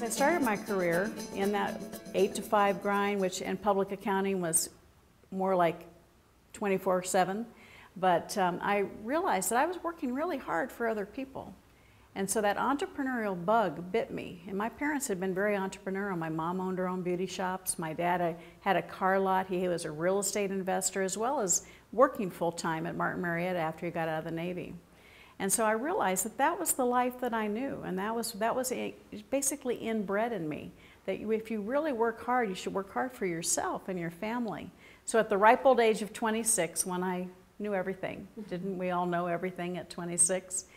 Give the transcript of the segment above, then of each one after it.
I started my career in that 8 to 5 grind, which in public accounting was more like 24/7. But I realized that I was working really hard for other people. And so that entrepreneurial bug bit me. And my parents had been very entrepreneurial. My mom owned her own beauty shops. My dad had a car lot. He was a real estate investor, as well as working full-time at Martin Marietta after he got out of the Navy. And so I realized that that was the life that I knew, and that was basically inbred in me, that if you really work hard, you should work hard for yourself and your family. So at the ripe old age of 26, when I knew everything, didn't we all know everything at 26?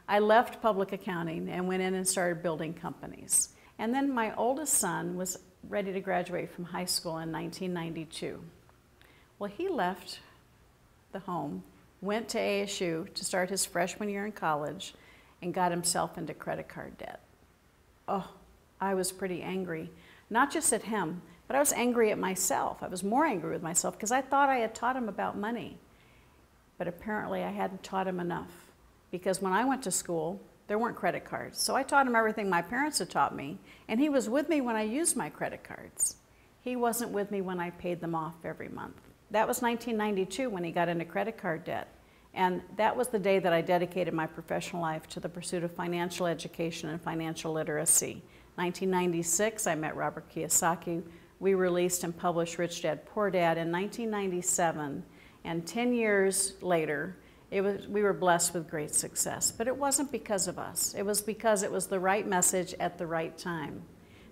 I left public accounting and went in and started building companies. And then my oldest son was ready to graduate from high school in 1992. Well, he left the home, went to ASU to start his freshman year in college, and got himself into credit card debt. Oh, I was pretty angry, not just at him, but I was angry at myself. I was more angry with myself because I thought I had taught him about money. But apparently I hadn't taught him enough, because when I went to school, there weren't credit cards. So I taught him everything my parents had taught me, and he was with me when I used my credit cards. He wasn't with me when I paid them off every month. That was 1992 when he got into credit card debt. And that was the day that I dedicated my professional life to the pursuit of financial education and financial literacy. 1996, I met Robert Kiyosaki. We released and published Rich Dad, Poor Dad in 1997. And 10 years later, we were blessed with great success. But it wasn't because of us. It was because it was the right message at the right time.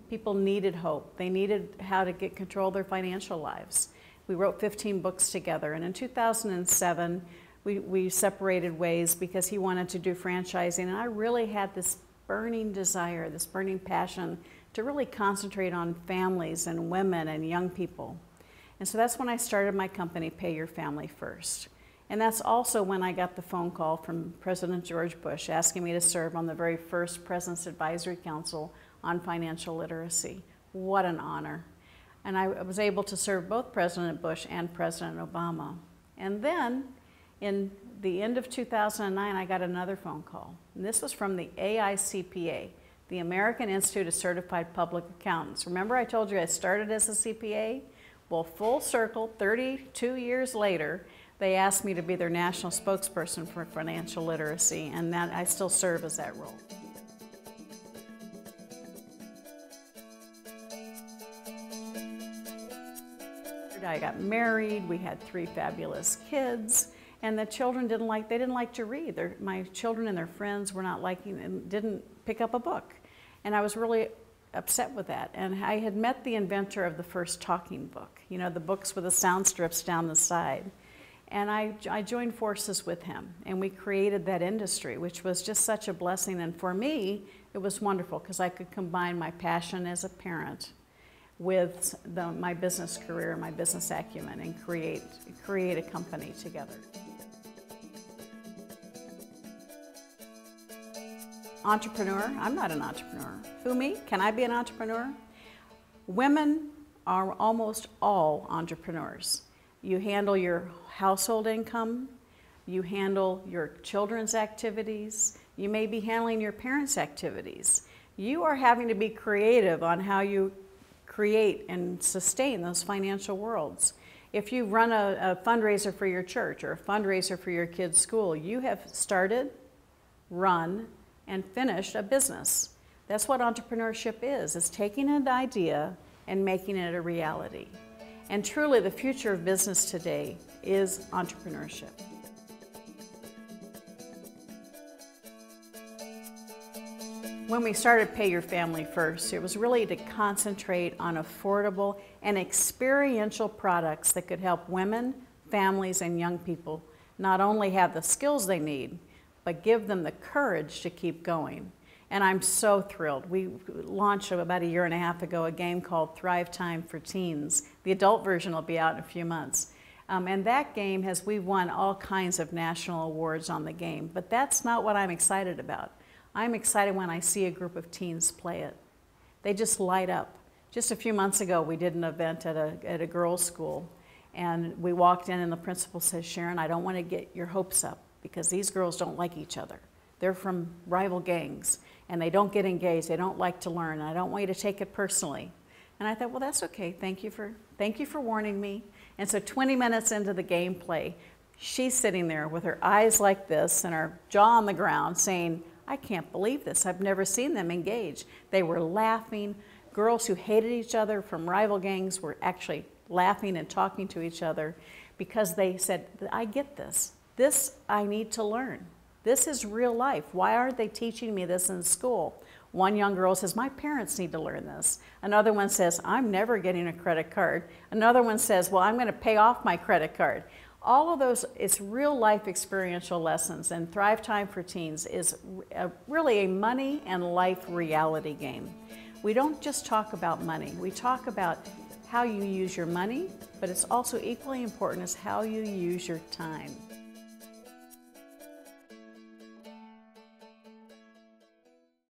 People needed hope. They needed how to get control of their financial lives. We wrote 15 books together, and in 2007, we separated ways because he wanted to do franchising, and I really had this burning desire, this burning passion to really concentrate on families and women and young people. And so that's when I started my company, Pay Your Family First. And that's also when I got the phone call from President George Bush asking me to serve on the very first President's Advisory Council on Financial Literacy. What an honor. And I was able to serve both President Bush and President Obama. And then, in the end of 2009, I got another phone call. And this was from the AICPA, the American Institute of Certified Public Accountants. Remember I told you I started as a CPA? Well, full circle, 32 years later, they asked me to be their national spokesperson for financial literacy, and that I still serve as that role. I got married, we had 3 fabulous kids, and the children didn't like to read. My children and their friends were not liking and didn't pick up a book. And I was really upset with that. And I had met the inventor of the first talking book, you know, the books with the sound strips down the side. And I joined forces with him, and we created that industry, which was just such a blessing. And for me, it was wonderful because I could combine my passion as a parent with my business career, my business acumen, and create a company together. Entrepreneur? I'm not an entrepreneur. Who, me? Can I be an entrepreneur? Women are almost all entrepreneurs. You handle your household income, you handle your children's activities, you may be handling your parents' activities. You are having to be creative on how you create and sustain those financial worlds. If you run a fundraiser for your church or a fundraiser for your kids' school, you have started, run, and finished a business. That's what entrepreneurship is. It's taking an idea and making it a reality. And truly, the future of business today is entrepreneurship. When we started Pay Your Family First, it was really to concentrate on affordable and experiential products that could help women, families, and young people not only have the skills they need, but give them the courage to keep going. And I'm so thrilled. We launched about a year and a half ago a game called Thrive Time for Teens. The adult version will be out in a few months. And that game we've won all kinds of national awards on the game, but that's not what I'm excited about. I'm excited when I see a group of teens play it. They just light up. Just a few months ago, we did an event at a girls' school, and we walked in and the principal says, "Sharon, I don't want to get your hopes up because these girls don't like each other. they're from rival gangs and they don't get engaged, they don't like to learn, I don't want you to take it personally. And I thought, well, that's okay, thank you for warning me. And so 20 minutes into the gameplay, she's sitting there with her eyes like this and her jaw on the ground saying, I can't believe this, I've never seen them engage. They were laughing. Girls who hated each other from rival gangs were actually laughing and talking to each other because they said, I get this. This I need to learn. This is real life. Why aren't they teaching me this in school? One young girl says, my parents need to learn this. Another one says, I'm never getting a credit card. Another one says, well, I'm going to pay off my credit card. All of those, it's real life experiential lessons, and Thrive Time for Teens is really a money and life reality game. We don't just talk about money. We talk about how you use your money, but it's also equally important as how you use your time.